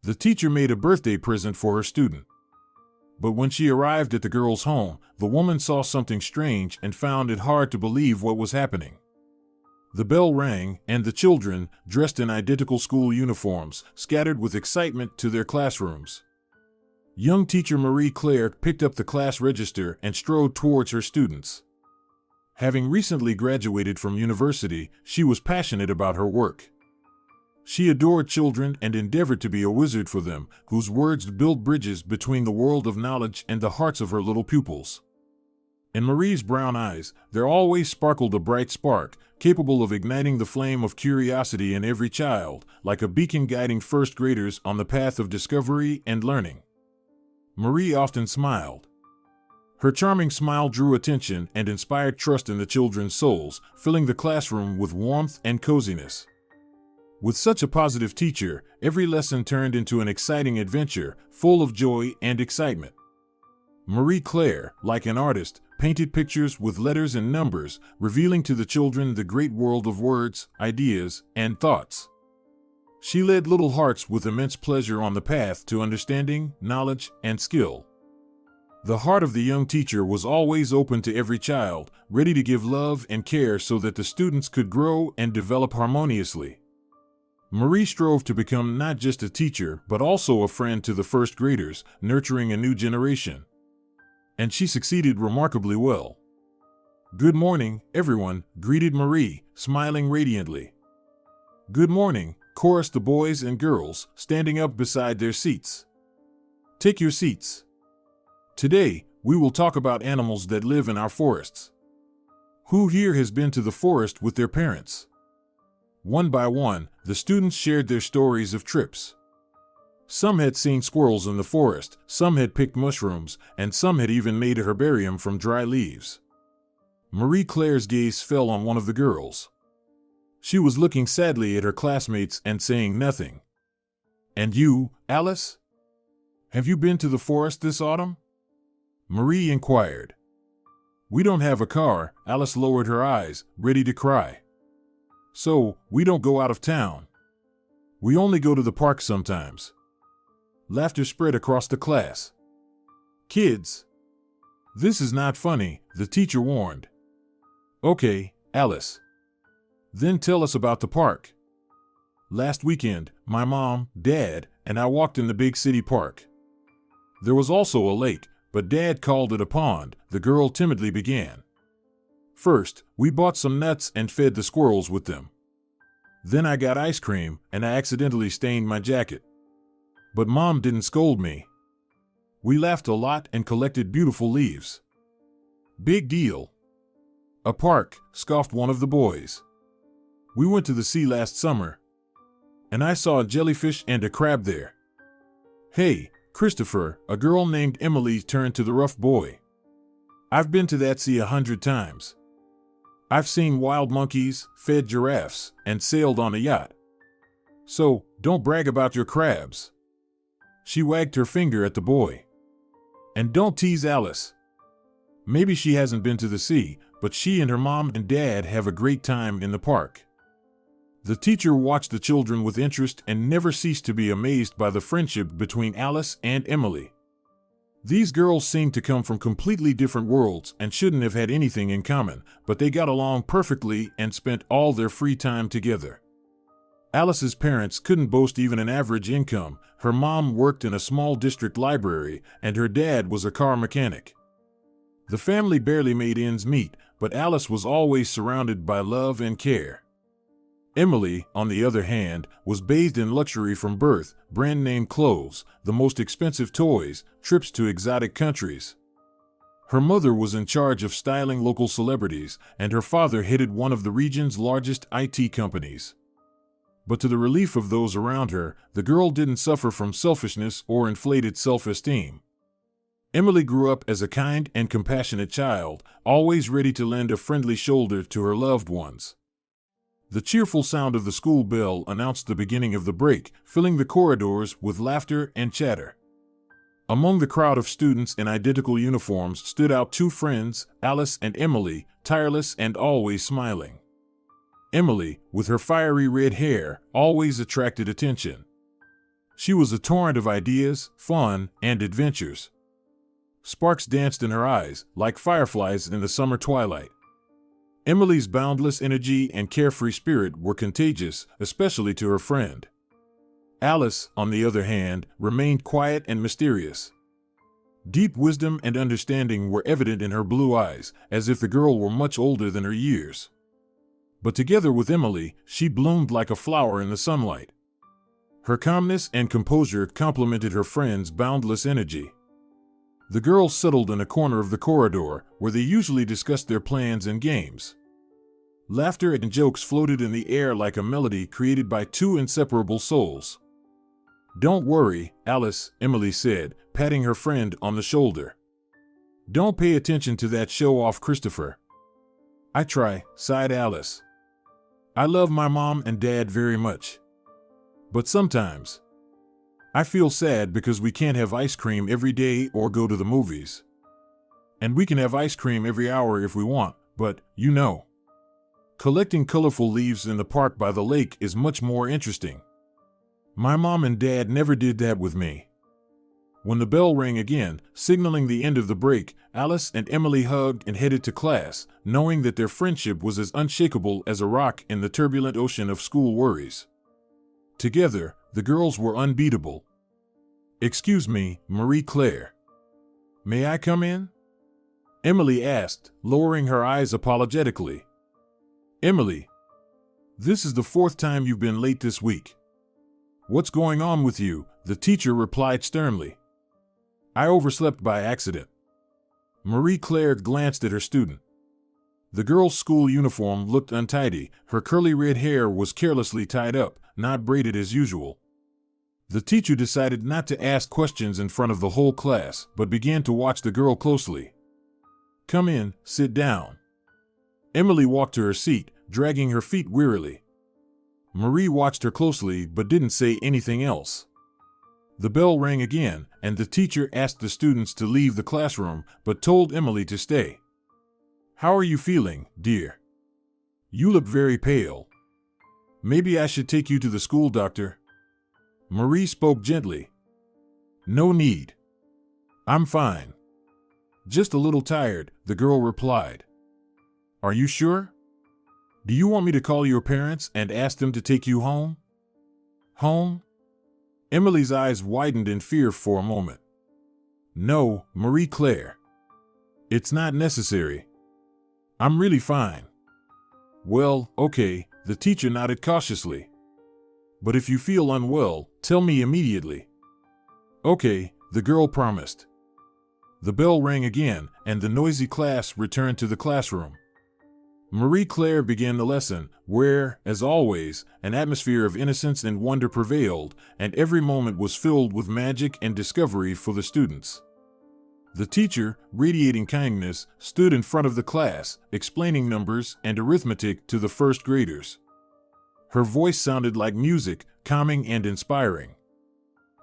The teacher made a birthday present for her student. But when she arrived at the girl's home, the woman saw something strange and found it hard to believe what was happening. The bell rang, and the children, dressed in identical school uniforms, scattered with excitement to their classrooms. Young teacher Marie Claire picked up the class register and strode towards her students. Having recently graduated from university, she was passionate about her work. She adored children and endeavored to be a wizard for them, whose words build bridges between the world of knowledge and the hearts of her little pupils. In Marie's brown eyes, there always sparkled a bright spark, capable of igniting the flame of curiosity in every child, like a beacon guiding first graders on the path of discovery and learning. Marie often smiled. Her charming smile drew attention and inspired trust in the children's souls, filling the classroom with warmth and coziness. With such a positive teacher, every lesson turned into an exciting adventure, full of joy and excitement. Marie Claire, like an artist, painted pictures with letters and numbers, revealing to the children the great world of words, ideas, and thoughts. She led little hearts with immense pleasure on the path to understanding, knowledge, and skill. The heart of the young teacher was always open to every child, ready to give love and care so that the students could grow and develop harmoniously. Marie strove to become not just a teacher, but also a friend to the first graders, nurturing a new generation. And she succeeded remarkably well. "Good morning, everyone," greeted Marie, smiling radiantly. "Good morning," chorused the boys and girls, standing up beside their seats. "Take your seats. Today, we will talk about animals that live in our forests. Who here has been to the forest with their parents?" One by one, the students shared their stories of trips. Some had seen squirrels in the forest, some had picked mushrooms, and some had even made a herbarium from dry leaves. Marie Claire's gaze fell on one of the girls. She was looking sadly at her classmates and saying nothing. "And you, Alice? Have you been to the forest this autumn?" Marie inquired. "We don't have a car," Alice lowered her eyes, ready to cry. "So, we don't go out of town. We only go to the park sometimes." Laughter spread across the class. "Kids, this is not funny," the teacher warned. "Okay, Alice. Then tell us about the park." "Last weekend, my mom, Dad, and I walked in the big city park. There was also a lake, but Dad called it a pond," the girl timidly began. "First, we bought some nuts and fed the squirrels with them. Then I got ice cream, and I accidentally stained my jacket. But Mom didn't scold me. We laughed a lot and collected beautiful leaves." "Big deal." "A park," scoffed one of the boys. "We went to the sea last summer, and I saw a jellyfish and a crab there." "Hey, Christopher," a girl named Emily turned to the rough boy. "I've been to that sea 100 times. I've seen wild monkeys, fed giraffes, and sailed on a yacht. So, don't brag about your crabs." She wagged her finger at the boy. "And don't tease Alice. Maybe she hasn't been to the sea, but she and her mom and dad have a great time in the park." The teacher watched the children with interest and never ceased to be amazed by the friendship between Alice and Emily. These girls seemed to come from completely different worlds and shouldn't have had anything in common, but they got along perfectly and spent all their free time together. Alice's parents couldn't boast even an average income. Her mom worked in a small district library, and her dad was a car mechanic. The family barely made ends meet, but Alice was always surrounded by love and care. Emily, on the other hand, was bathed in luxury from birth, brand-name clothes, the most expensive toys, trips to exotic countries. Her mother was in charge of styling local celebrities, and her father headed one of the region's largest IT companies. But to the relief of those around her, the girl didn't suffer from selfishness or inflated self-esteem. Emily grew up as a kind and compassionate child, always ready to lend a friendly shoulder to her loved ones. The cheerful sound of the school bell announced the beginning of the break, filling the corridors with laughter and chatter. Among the crowd of students in identical uniforms stood out two friends, Alice and Emily, tireless and always smiling. Emily, with her fiery red hair, always attracted attention. She was a torrent of ideas, fun, and adventures. Sparks danced in her eyes, like fireflies in the summer twilight. Emily's boundless energy and carefree spirit were contagious, especially to her friend. Alice, on the other hand, remained quiet and mysterious. Deep wisdom and understanding were evident in her blue eyes, as if the girl were much older than her years. But together with Emily, she bloomed like a flower in the sunlight. Her calmness and composure complemented her friend's boundless energy. The girls settled in a corner of the corridor, where they usually discussed their plans and games. Laughter and jokes floated in the air like a melody created by two inseparable souls. "Don't worry, Alice," Emily said, patting her friend on the shoulder. "Don't pay attention to that show-off Christopher." "I try," sighed Alice. "I love my mom and dad very much. But sometimes I feel sad because we can't have ice cream every day or go to the movies. And we can have ice cream every hour if we want, but, you know, collecting colorful leaves in the park by the lake is much more interesting. My mom and dad never did that with me." When the bell rang again, signaling the end of the break, Alice and Emily hugged and headed to class, knowing that their friendship was as unshakable as a rock in the turbulent ocean of school worries. Together, the girls were unbeatable. "Excuse me, Marie Claire. May I come in?" Emily asked, lowering her eyes apologetically. "Emily, this is the 4th time you've been late this week. What's going on with you?" the teacher replied sternly. "I overslept by accident." Marie Claire glanced at her student. The girl's school uniform looked untidy, her curly red hair was carelessly tied up, not braided as usual. The teacher decided not to ask questions in front of the whole class, but began to watch the girl closely. "Come in, sit down." Emily walked to her seat, dragging her feet wearily. Marie watched her closely but didn't say anything else. The bell rang again, and the teacher asked the students to leave the classroom, but told Emily to stay. "How are you feeling, dear? You look very pale. Maybe I should take you to the school doctor?" Marie spoke gently. "No need. I'm fine. Just a little tired," the girl replied. "Are you sure? Do you want me to call your parents and ask them to take you home?" "Home?" Emily's eyes widened in fear for a moment. "No, Marie Claire. It's not necessary. I'm really fine." "Well, okay," the teacher nodded cautiously. "But if you feel unwell, tell me immediately." "Okay," the girl promised. The bell rang again, and the noisy class returned to the classroom. Marie Claire began the lesson, where, as always, an atmosphere of innocence and wonder prevailed, and every moment was filled with magic and discovery for the students. The teacher, radiating kindness, stood in front of the class, explaining numbers and arithmetic to the first graders. Her voice sounded like music, calming and inspiring.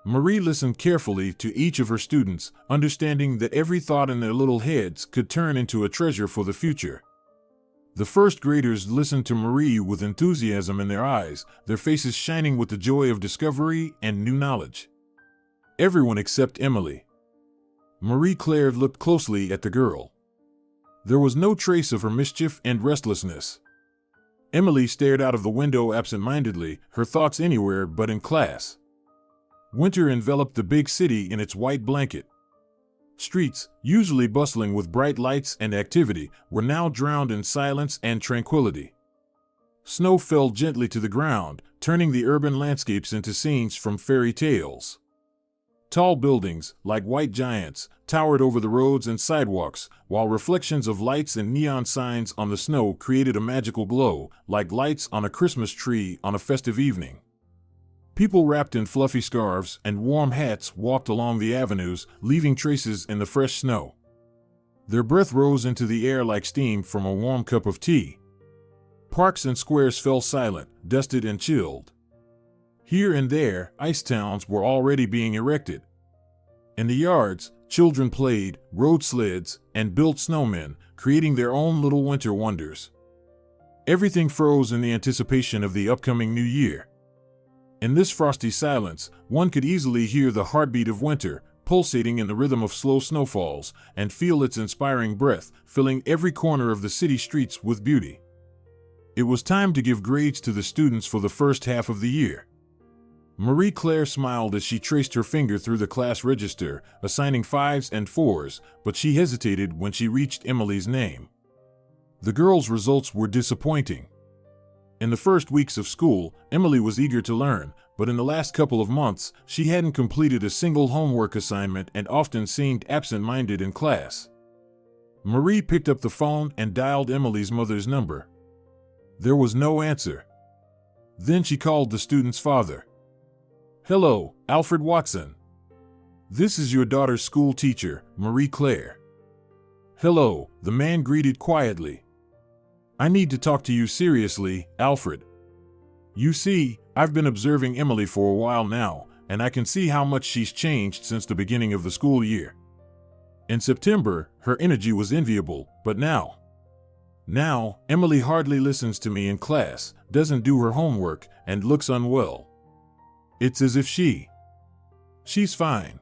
Marie listened carefully to each of her students, understanding that every thought in their little heads could turn into a treasure for the future. The first graders listened to Marie with enthusiasm in their eyes, their faces shining with the joy of discovery and new knowledge. Everyone except Emily. Marie Claire looked closely at the girl. There was no trace of her mischief and restlessness. Emily stared out of the window absent-mindedly, her thoughts anywhere but in class. Winter enveloped the big city in its white blanket. Streets, usually bustling with bright lights and activity, were now drowned in silence and tranquility. Snow fell gently to the ground, turning the urban landscapes into scenes from fairy tales. Tall buildings, like white giants, towered over the roads and sidewalks, while reflections of lights and neon signs on the snow created a magical glow, like lights on a Christmas tree on a festive evening. People wrapped in fluffy scarves and warm hats walked along the avenues, leaving traces in the fresh snow. Their breath rose into the air like steam from a warm cup of tea. Parks and squares fell silent, dusted and chilled. Here and there, ice towns were already being erected. In the yards, children played, rode sleds, and built snowmen, creating their own little winter wonders. Everything froze in the anticipation of the upcoming new year. In this frosty silence, one could easily hear the heartbeat of winter, pulsating in the rhythm of slow snowfalls, and feel its inspiring breath, filling every corner of the city streets with beauty. It was time to give grades to the students for the first half of the year. Marie Claire smiled as she traced her finger through the class register, assigning 5s and 4s, but she hesitated when she reached Emily's name. The girl's results were disappointing. In the first weeks of school, Emily was eager to learn, but in the last couple of months, she hadn't completed a single homework assignment and often seemed absent-minded in class. Marie picked up the phone and dialed Emily's mother's number. There was no answer. Then she called the student's father. "Hello, Alfred Watson. This is your daughter's school teacher, Marie Claire." "Hello," the man greeted quietly. "I need to talk to you seriously, Alfred. You see, I've been observing Emily for a while now, and I can see how much she's changed since the beginning of the school year. In September, her energy was enviable, but now, Emily hardly listens to me in class, doesn't do her homework, and looks unwell. It's as if she's fine."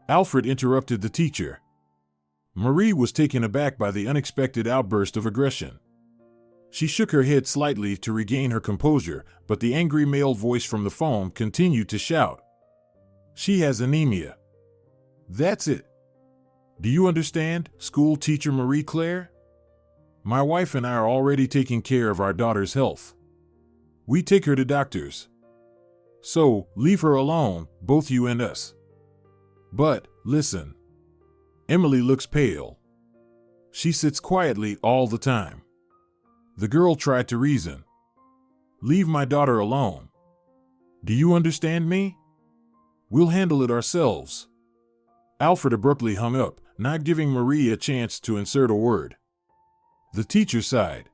Alfred interrupted the teacher. Marie was taken aback by the unexpected outburst of aggression. She shook her head slightly to regain her composure, but the angry male voice from the phone continued to shout. "She has anemia. That's it. Do you understand, school teacher Marie Claire? My wife and I are already taking care of our daughter's health. We take her to doctors. So, leave her alone, both you and us. But, listen. Emily looks pale. She sits quietly all the time." The girl tried to reason. "Leave my daughter alone. Do you understand me? We'll handle it ourselves." Alfred abruptly hung up, not giving Marie a chance to insert a word. The teacher sighed.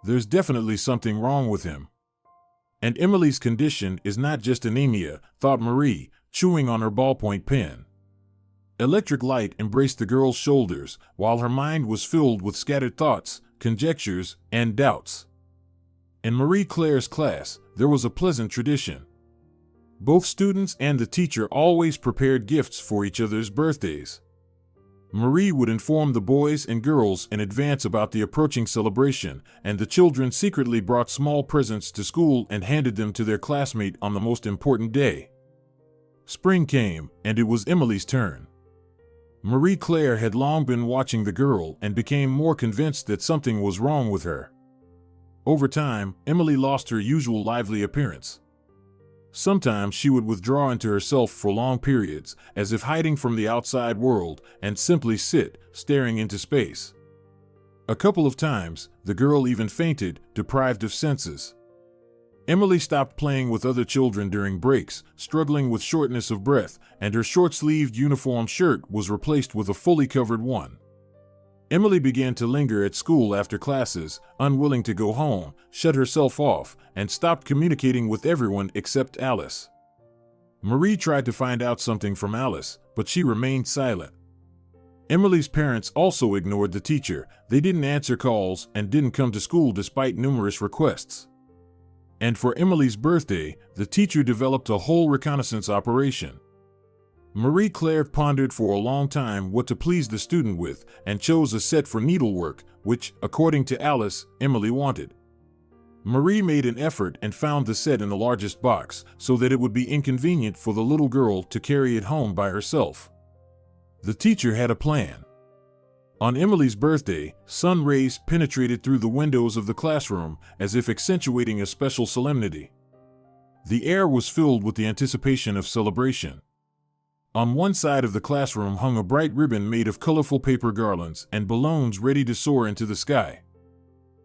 There's definitely something wrong with him. And Emily's condition is not just anemia, thought Marie, chewing on her ballpoint pen. Electric light embraced the girl's shoulders, while her mind was filled with scattered thoughts, conjectures, and doubts. In Marie Claire's class, there was a pleasant tradition. Both students and the teacher always prepared gifts for each other's birthdays. Marie would inform the boys and girls in advance about the approaching celebration, and the children secretly brought small presents to school and handed them to their classmate on the most important day. Spring came, and it was Emily's turn. Marie Claire had long been watching the girl and became more convinced that something was wrong with her. Over time, Emily lost her usual lively appearance. Sometimes she would withdraw into herself for long periods, as if hiding from the outside world, and simply sit, staring into space. A couple of times, the girl even fainted, deprived of senses. Emily stopped playing with other children during breaks, struggling with shortness of breath, and her short-sleeved uniform shirt was replaced with a fully covered one. Emily began to linger at school after classes, unwilling to go home, shut herself off, and stopped communicating with everyone except Alice. Marie tried to find out something from Alice, but she remained silent. Emily's parents also ignored the teacher. They didn't answer calls and didn't come to school despite numerous requests. And for Emily's birthday, the teacher developed a whole reconnaissance operation. Marie Claire pondered for a long time what to please the student with, and chose a set for needlework, which, according to Alice, Emily wanted. Marie made an effort and found the set in the largest box, so that it would be inconvenient for the little girl to carry it home by herself. The teacher had a plan. On Emily's birthday, sun rays penetrated through the windows of the classroom, as if accentuating a special solemnity. The air was filled with the anticipation of celebration. On one side of the classroom hung a bright ribbon made of colorful paper garlands and balloons ready to soar into the sky.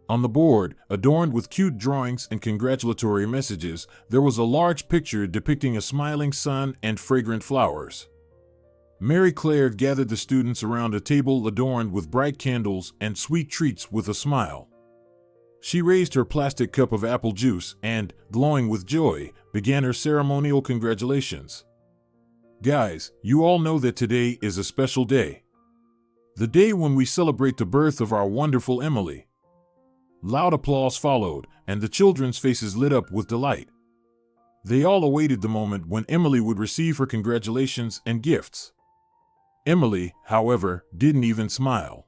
On the board, adorned with cute drawings and congratulatory messages, there was a large picture depicting a smiling sun and fragrant flowers. Marie Claire gathered the students around a table adorned with bright candles and sweet treats with a smile. She raised her plastic cup of apple juice and, glowing with joy, began her ceremonial congratulations. Guys, you all know that today is a special day. The day when we celebrate the birth of our wonderful Emily. Loud applause followed, and the children's faces lit up with delight. They all awaited the moment when Emily would receive her congratulations and gifts. Emily, however, didn't even smile.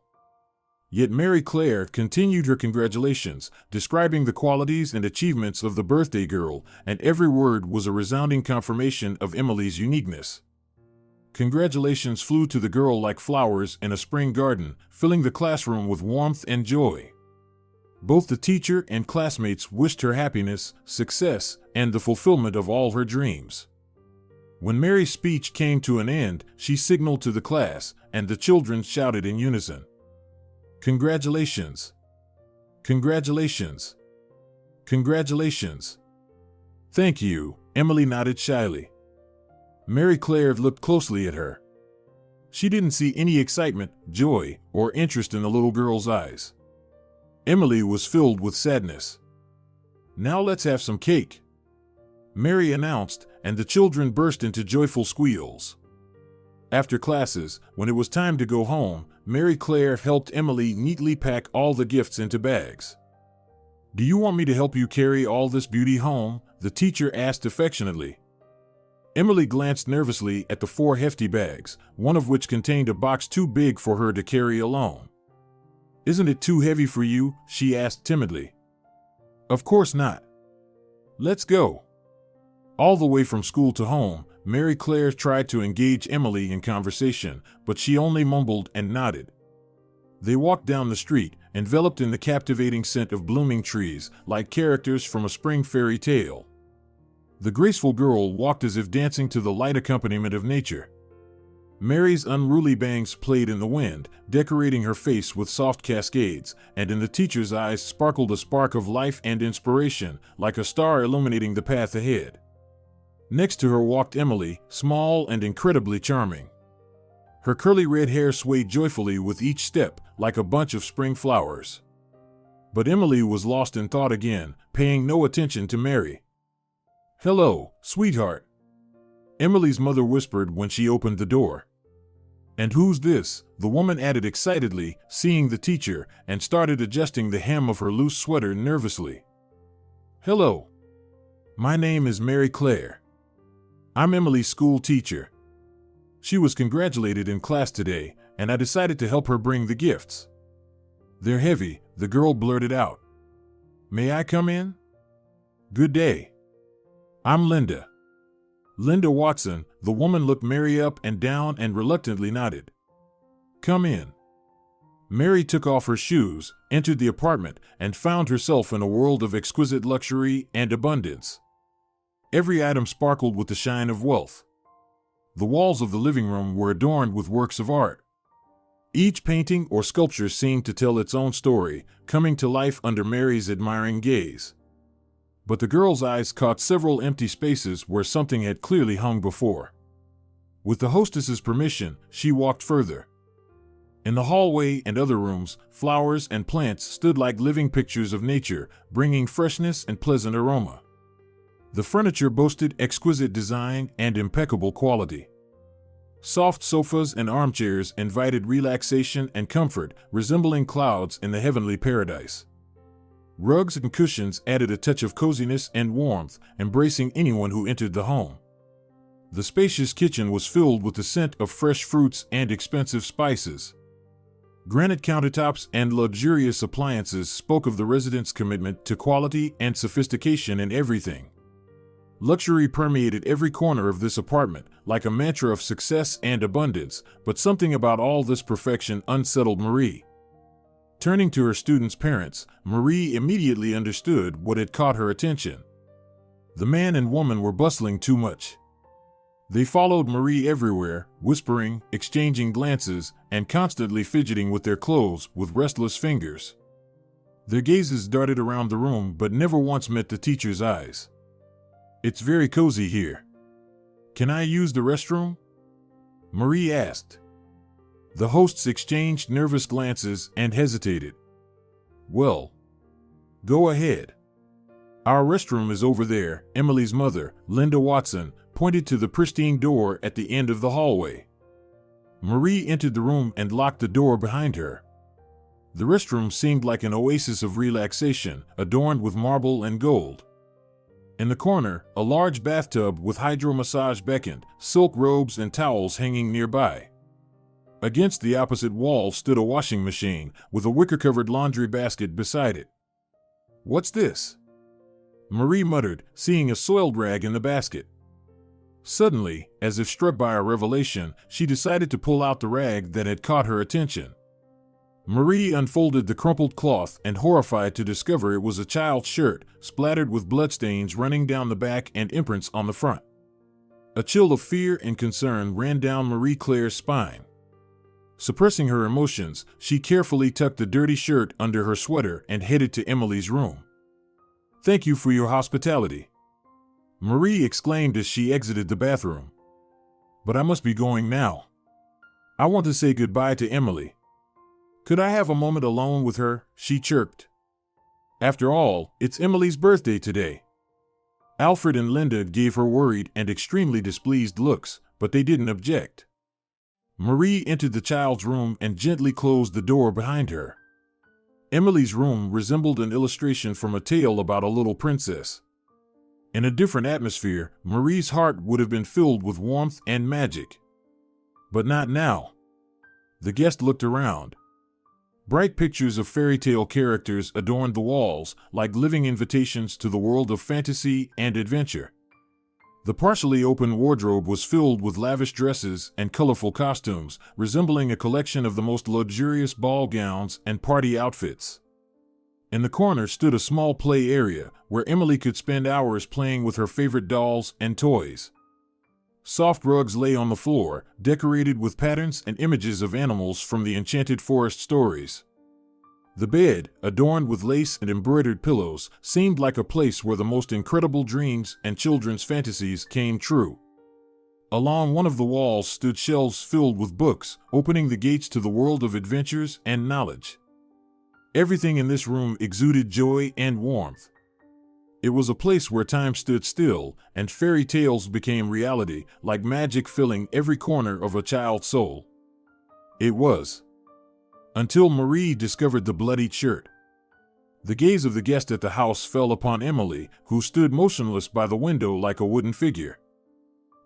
Yet Mary Claire continued her congratulations, describing the qualities and achievements of the birthday girl, and every word was a resounding confirmation of Emily's uniqueness. Congratulations flew to the girl like flowers in a spring garden, filling the classroom with warmth and joy. Both the teacher and classmates wished her happiness, success, and the fulfillment of all her dreams. When Mary's speech came to an end, she signaled to the class, and the children shouted in unison, "Congratulations! Congratulations! Congratulations!" "Thank you," Emily nodded shyly. Mary Claire looked closely at her. She didn't see any excitement, joy, or interest in the little girl's eyes. Emily was filled with sadness. "Now let's have some cake," Mary announced, and the children burst into joyful squeals. After classes, when it was time to go home, Mary Claire helped Emily neatly pack all the gifts into bags. "Do you want me to help you carry all this beauty home?" the teacher asked affectionately. Emily glanced nervously at the 4 hefty bags, one of which contained a box too big for her to carry alone. "Isn't it too heavy for you?" she asked timidly. "Of course not. Let's go." All the way from school to home, Mary Claire tried to engage Emily in conversation, but she only mumbled and nodded. They walked down the street, enveloped in the captivating scent of blooming trees, like characters from a spring fairy tale. The graceful girl walked as if dancing to the light accompaniment of nature. Mary's unruly bangs played in the wind, decorating her face with soft cascades, and in the teacher's eyes sparkled a spark of life and inspiration, like a star illuminating the path ahead. Next to her walked Emily, small and incredibly charming. Her curly red hair swayed joyfully with each step, like a bunch of spring flowers. But Emily was lost in thought again, paying no attention to Mary. "Hello, sweetheart," Emily's mother whispered when she opened the door. "And who's this?" the woman added excitedly, seeing the teacher, and started adjusting the hem of her loose sweater nervously. "Hello. My name is Mary Claire. I'm Emily's school teacher. She was congratulated in class today, and I decided to help her bring the gifts." "They're heavy," the girl blurted out. "May I come in?" "Good day. I'm Linda." Linda Watson, the woman looked Mary up and down and reluctantly nodded. "Come in." Mary took off her shoes, entered the apartment, and found herself in a world of exquisite luxury and abundance. Every item sparkled with the shine of wealth. The walls of the living room were adorned with works of art. Each painting or sculpture seemed to tell its own story, coming to life under Mary's admiring gaze. But the girl's eyes caught several empty spaces where something had clearly hung before. With the hostess's permission, she walked further. In the hallway and other rooms, flowers and plants stood like living pictures of nature, bringing freshness and pleasant aroma. The furniture boasted exquisite design and impeccable quality. Soft sofas and armchairs invited relaxation and comfort, resembling clouds in the heavenly paradise. Rugs and cushions added a touch of coziness and warmth, embracing anyone who entered the home. The spacious kitchen was filled with the scent of fresh fruits and expensive spices. Granite countertops and luxurious appliances spoke of the residents' commitment to quality and sophistication in everything. Luxury permeated every corner of this apartment, like a mantra of success and abundance, but something about all this perfection unsettled Marie. Turning to her students' parents, Marie immediately understood what had caught her attention. The man and woman were bustling too much. They followed Marie everywhere, whispering, exchanging glances, and constantly fidgeting with their clothes with restless fingers. Their gazes darted around the room but never once met the teacher's eyes. "It's very cozy here. Can I use the restroom?" Marie asked. The hosts exchanged nervous glances and hesitated. "Well, go ahead. Our restroom is over there," Emily's mother, Linda Watson, pointed to the pristine door at the end of the hallway. Marie entered the room and locked the door behind her. The restroom seemed like an oasis of relaxation, adorned with marble and gold. In the corner, a large bathtub with hydro-massage beckoned, silk robes and towels hanging nearby. Against the opposite wall stood a washing machine, with a wicker-covered laundry basket beside it. "What's this?" Marie muttered, seeing a soiled rag in the basket. Suddenly, as if struck by a revelation, she decided to pull out the rag that had caught her attention. Marie unfolded the crumpled cloth and horrified to discover it was a child's shirt, splattered with bloodstains running down the back and imprints on the front. A chill of fear and concern ran down Marie Claire's spine. Suppressing her emotions, she carefully tucked the dirty shirt under her sweater and headed to Emily's room. "Thank you for your hospitality," Marie exclaimed as she exited the bathroom. "But I must be going now. I want to say goodbye to Emily. Could I have a moment alone with her?" she chirped. After all, it's Emily's birthday today. Alfred and Linda gave her worried and extremely displeased looks, but they didn't object. Marie entered the child's room and gently closed the door behind her. Emily's room resembled an illustration from a tale about a little princess. In a different atmosphere, Marie's heart would have been filled with warmth and magic. But not now. The guest looked around. Bright pictures of fairy tale characters adorned the walls, like living invitations to the world of fantasy and adventure. The partially open wardrobe was filled with lavish dresses and colorful costumes, resembling a collection of the most luxurious ball gowns and party outfits. In the corner stood a small play area, where Emily could spend hours playing with her favorite dolls and toys. Soft rugs lay on the floor, decorated with patterns and images of animals from the Enchanted Forest stories. The bed, adorned with lace and embroidered pillows, seemed like a place where the most incredible dreams and children's fantasies came true. Along one of the walls stood shelves filled with books, opening the gates to the world of adventures and knowledge. Everything in this room exuded joy and warmth. It was a place where time stood still, and fairy tales became reality, like magic filling every corner of a child's soul. It was. Until Marie discovered the bloodied shirt. The gaze of the guest at the house fell upon Emily, who stood motionless by the window like a wooden figure.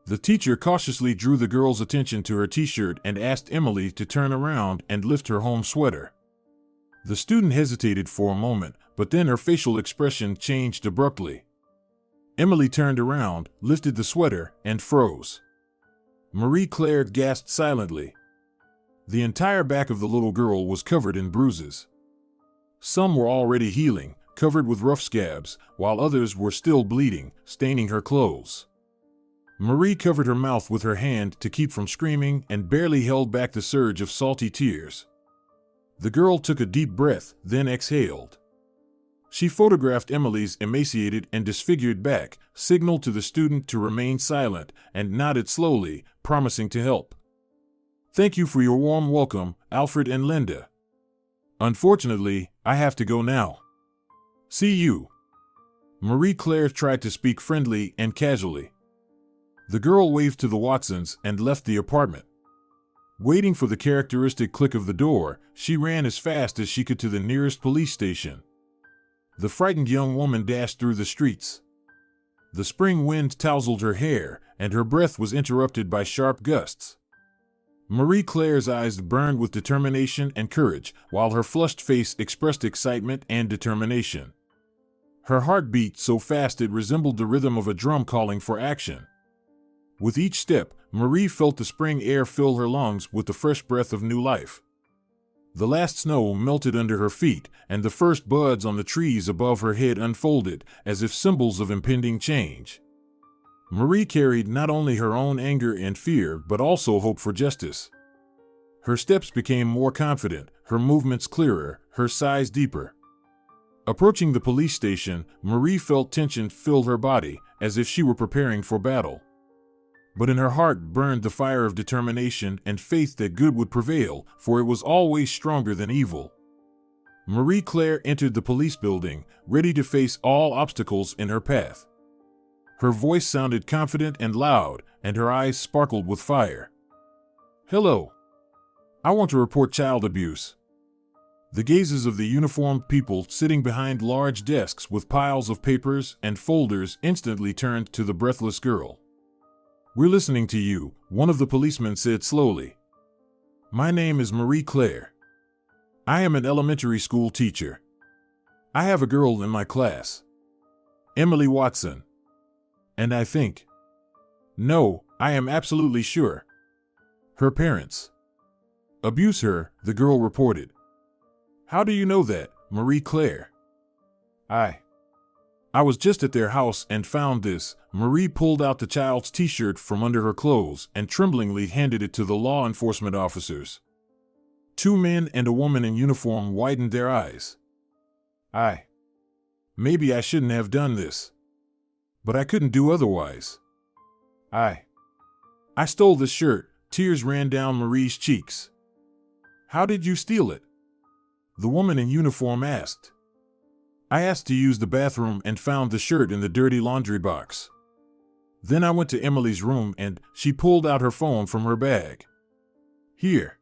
The teacher cautiously drew the girl's attention to her t-shirt and asked Emily to turn around and lift her home sweater. The student hesitated for a moment, but then her facial expression changed abruptly. Emily turned around, lifted the sweater, and froze. Marie Claire gasped silently. The entire back of the little girl was covered in bruises. Some were already healing, covered with rough scabs, while others were still bleeding, staining her clothes. Marie covered her mouth with her hand to keep from screaming and barely held back the surge of salty tears. The girl took a deep breath, then exhaled. She photographed Emily's emaciated and disfigured back, signaled to the student to remain silent, and nodded slowly, promising to help. "Thank you for your warm welcome, Alfred and Linda. Unfortunately, I have to go now. See you." Marie Claire tried to speak friendly and casually. The girl waved to the Watsons and left the apartment. Waiting for the characteristic click of the door, she ran as fast as she could to the nearest police station. The frightened young woman dashed through the streets. The spring wind tousled her hair, and her breath was interrupted by sharp gusts. Marie Claire's eyes burned with determination and courage, while her flushed face expressed excitement and determination. Her heart beat so fast it resembled the rhythm of a drum calling for action. With each step, Marie felt the spring air fill her lungs with the fresh breath of new life. The last snow melted under her feet, and the first buds on the trees above her head unfolded, as if symbols of impending change. Marie carried not only her own anger and fear, but also hope for justice. Her steps became more confident, her movements clearer, her sighs deeper. Approaching the police station, Marie felt tension fill her body, as if she were preparing for battle. But in her heart burned the fire of determination and faith that good would prevail, for it was always stronger than evil. Marie Claire entered the police building, ready to face all obstacles in her path. Her voice sounded confident and loud, and her eyes sparkled with fire. "Hello. I want to report child abuse." The gazes of the uniformed people sitting behind large desks with piles of papers and folders instantly turned to the breathless girl. "We're listening to you," one of the policemen said slowly. "My name is Marie Claire. I am an elementary school teacher. I have a girl in my class, Emily Watson. And I think, no, I am absolutely sure, her parents abuse her," the girl reported. "How do you know that, Marie Claire?" I was just at their house and found this." Marie pulled out the child's t-shirt from under her clothes and tremblingly handed it to the law enforcement officers. Two men and a woman in uniform widened their eyes. Maybe I shouldn't have done this, but I couldn't do otherwise. I stole this shirt." Tears ran down Marie's cheeks. "How did you steal it?" the woman in uniform asked. "I asked to use the bathroom and found the shirt in the dirty laundry box. Then I went to Emily's room and she pulled out her phone from her bag. Here."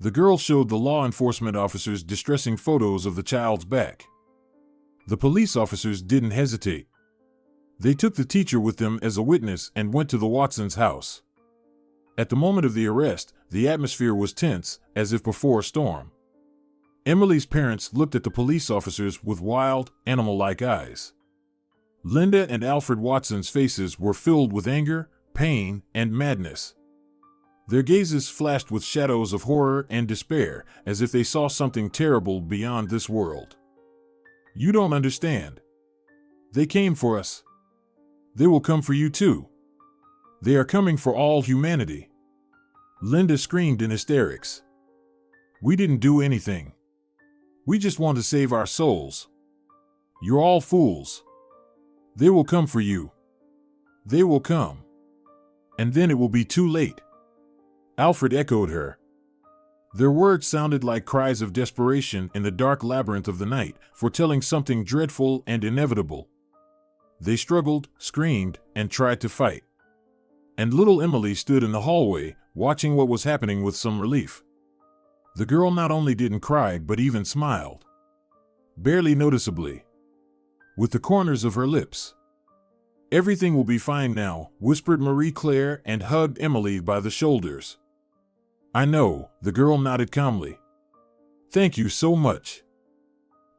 The girl showed the law enforcement officers distressing photos of the child's back. The police officers didn't hesitate. They took the teacher with them as a witness and went to the Watsons' house. At the moment of the arrest, the atmosphere was tense, as if before a storm. Emily's parents looked at the police officers with wild, animal-like eyes. Linda and Alfred Watson's faces were filled with anger, pain, and madness. Their gazes flashed with shadows of horror and despair, as if they saw something terrible beyond this world. "You don't understand. They came for us. They will come for you too. They are coming for all humanity." Linda screamed in hysterics. "We didn't do anything. We just want to save our souls. You're all fools. They will come for you. They will come. And then it will be too late." Alfred echoed her. Their words sounded like cries of desperation in the dark labyrinth of the night, foretelling something dreadful and inevitable. They struggled, screamed, and tried to fight. And little Emily stood in the hallway, watching what was happening with some relief. The girl not only didn't cry but even smiled. Barely noticeably. With the corners of her lips. "Everything will be fine now," whispered Marie Claire and hugged Emily by the shoulders. "I know," the girl nodded calmly. "Thank you so much."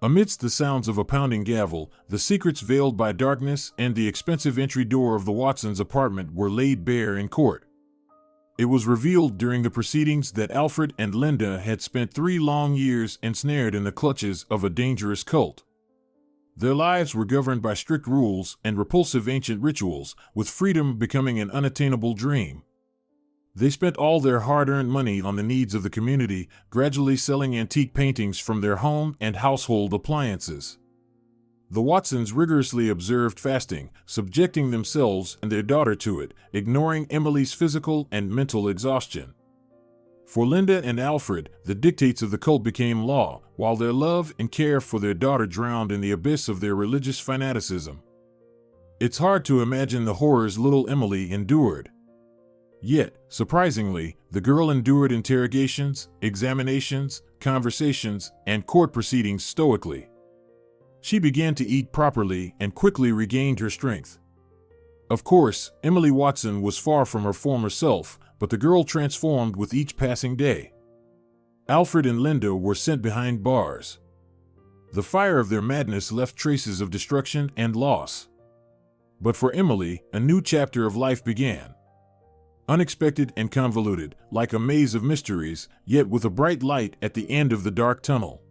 Amidst the sounds of a pounding gavel, the secrets veiled by darkness and the expensive entry door of the Watsons' apartment were laid bare in court. It was revealed during the proceedings that Alfred and Linda had spent 3 long years ensnared in the clutches of a dangerous cult. Their lives were governed by strict rules and repulsive ancient rituals, with freedom becoming an unattainable dream. They spent all their hard-earned money on the needs of the community, gradually selling antique paintings from their home and household appliances. The Watsons rigorously observed fasting, subjecting themselves and their daughter to it, ignoring Emily's physical and mental exhaustion. For Linda and Alfred, the dictates of the cult became law, while their love and care for their daughter drowned in the abyss of their religious fanaticism. It's hard to imagine the horrors little Emily endured. Yet, surprisingly, the girl endured interrogations, examinations, conversations, and court proceedings stoically. She began to eat properly and quickly regained her strength. Of course, Emily Watson was far from her former self, but the girl transformed with each passing day. Alfred and Linda were sent behind bars. The fire of their madness left traces of destruction and loss. But for Emily, a new chapter of life began. Unexpected and convoluted, like a maze of mysteries, yet with a bright light at the end of the dark tunnel.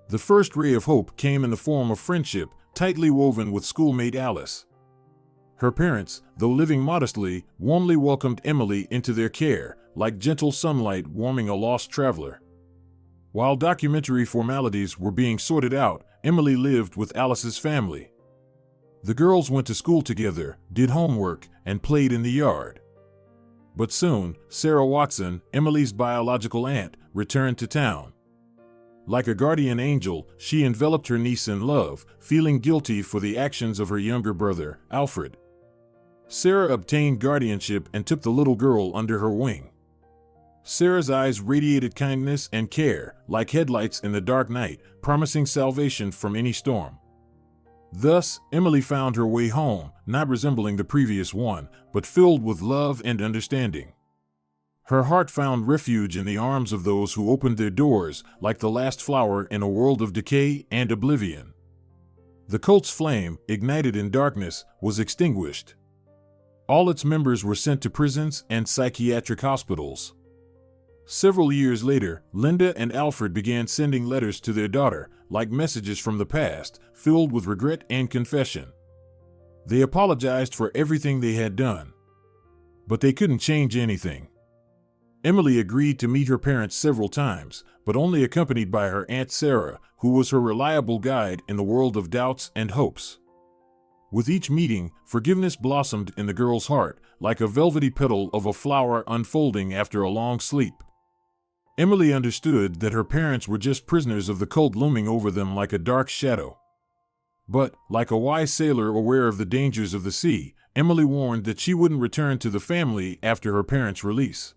The first ray of hope came in the form of friendship, tightly woven with schoolmate Alice. Her parents, though living modestly, warmly welcomed Emily into their care, like gentle sunlight warming a lost traveler. While documentary formalities were being sorted out, Emily lived with Alice's family. The girls went to school together, did homework, and played in the yard. But soon, Sarah Watson, Emily's biological aunt, returned to town. Like a guardian angel, she enveloped her niece in love, feeling guilty for the actions of her younger brother, Alfred. Sarah obtained guardianship and took the little girl under her wing. Sarah's eyes radiated kindness and care, like headlights in the dark night, promising salvation from any storm. Thus, Emily found her way home, not resembling the previous one, but filled with love and understanding. Her heart found refuge in the arms of those who opened their doors, like the last flower in a world of decay and oblivion. The cult's flame, ignited in darkness, was extinguished. All its members were sent to prisons and psychiatric hospitals. Several years later, Linda and Alfred began sending letters to their daughter, like messages from the past, filled with regret and confession. They apologized for everything they had done. But they couldn't change anything. Emily agreed to meet her parents several times, but only accompanied by her Aunt Sarah, who was her reliable guide in the world of doubts and hopes. With each meeting, forgiveness blossomed in the girl's heart, like a velvety petal of a flower unfolding after a long sleep. Emily understood that her parents were just prisoners of the cult looming over them like a dark shadow. But, like a wise sailor aware of the dangers of the sea, Emily warned that she wouldn't return to the family after her parents' release.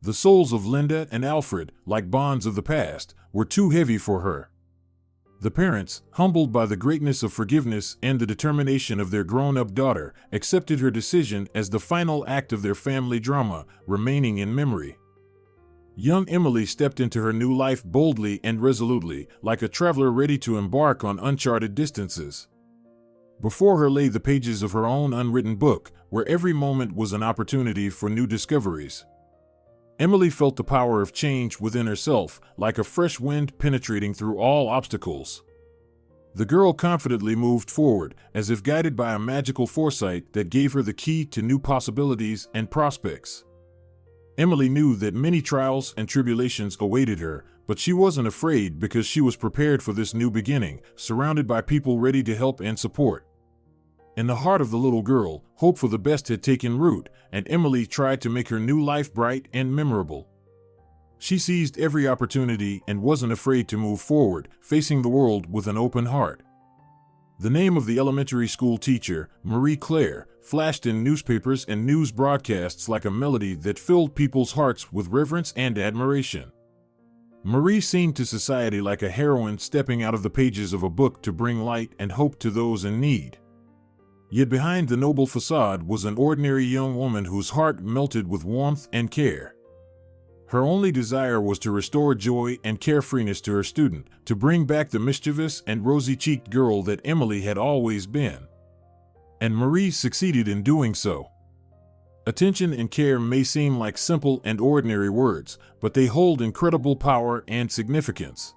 The souls of Linda and Alfred, like bonds of the past, were too heavy for her. The parents, humbled by the greatness of forgiveness and the determination of their grown-up daughter, accepted her decision as the final act of their family drama, remaining in memory. Young Emily stepped into her new life boldly and resolutely, like a traveler ready to embark on uncharted distances. Before her lay the pages of her own unwritten book, where every moment was an opportunity for new discoveries. Emily felt the power of change within herself, like a fresh wind penetrating through all obstacles. The girl confidently moved forward, as if guided by a magical foresight that gave her the key to new possibilities and prospects. Emily knew that many trials and tribulations awaited her, but she wasn't afraid because she was prepared for this new beginning, surrounded by people ready to help and support. In the heart of the little girl, hope for the best had taken root, and Emily tried to make her new life bright and memorable. She seized every opportunity and wasn't afraid to move forward, facing the world with an open heart. The name of the elementary school teacher, Marie Claire, flashed in newspapers and news broadcasts like a melody that filled people's hearts with reverence and admiration. Marie seemed to society like a heroine stepping out of the pages of a book to bring light and hope to those in need. Yet behind the noble facade was an ordinary young woman whose heart melted with warmth and care. Her only desire was to restore joy and carefreeness to her student, to bring back the mischievous and rosy-cheeked girl that Emily had always been. And Marie succeeded in doing so. Attention and care may seem like simple and ordinary words, but they hold incredible power and significance.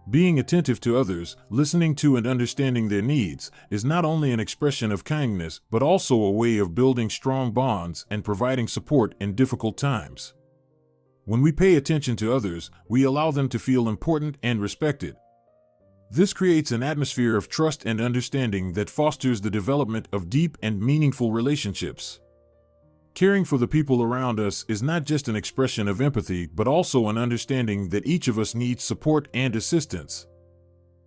Being attentive to others, listening to and understanding their needs, is not only an expression of kindness, but also a way of building strong bonds and providing support in difficult times. When we pay attention to others, we allow them to feel important and respected. This creates an atmosphere of trust and understanding that fosters the development of deep and meaningful relationships. Caring for the people around us is not just an expression of empathy, but also an understanding that each of us needs support and assistance.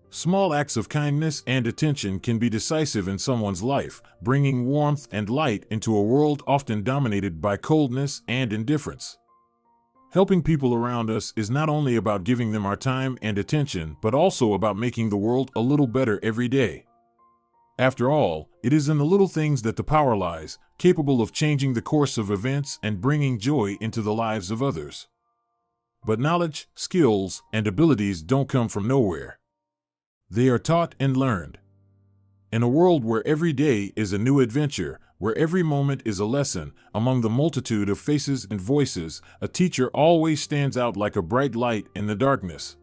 Small acts of kindness and attention can be decisive in someone's life, bringing warmth and light into a world often dominated by coldness and indifference. Helping people around us is not only about giving them our time and attention, but also about making the world a little better every day. After all, it is in the little things that the power lies, capable of changing the course of events and bringing joy into the lives of others. But knowledge, skills, and abilities don't come from nowhere. They are taught and learned. In a world where every day is a new adventure, where every moment is a lesson, among the multitude of faces and voices, a teacher always stands out like a bright light in the darkness.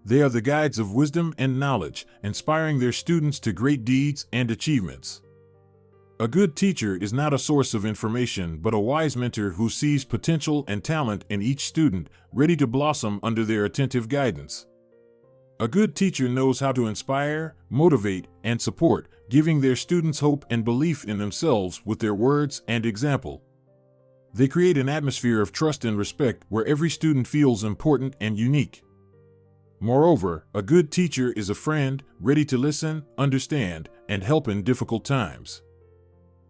They are the guides of wisdom and knowledge, inspiring their students to great deeds and achievements. A good teacher is not a source of information, but a wise mentor who sees potential and talent in each student, ready to blossom under their attentive guidance. A good teacher knows how to inspire, motivate, and support, giving their students hope and belief in themselves with their words and example. They create an atmosphere of trust and respect where every student feels important and unique. Moreover, a good teacher is a friend, ready to listen, understand, and help in difficult times.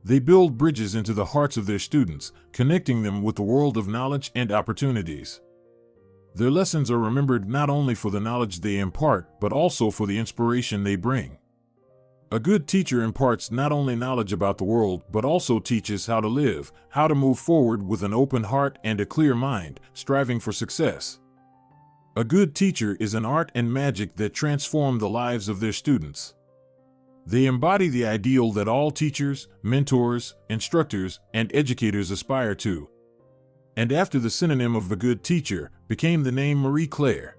They build bridges into the hearts of their students, connecting them with the world of knowledge and opportunities. Their lessons are remembered not only for the knowledge they impart, but also for the inspiration they bring. A good teacher imparts not only knowledge about the world, but also teaches how to live, how to move forward with an open heart and a clear mind, striving for success. A good teacher is an art and magic that transform the lives of their students. They embody the ideal that all teachers, mentors, instructors, and educators aspire to. And after the synonym of the good teacher became the name Marie Claire.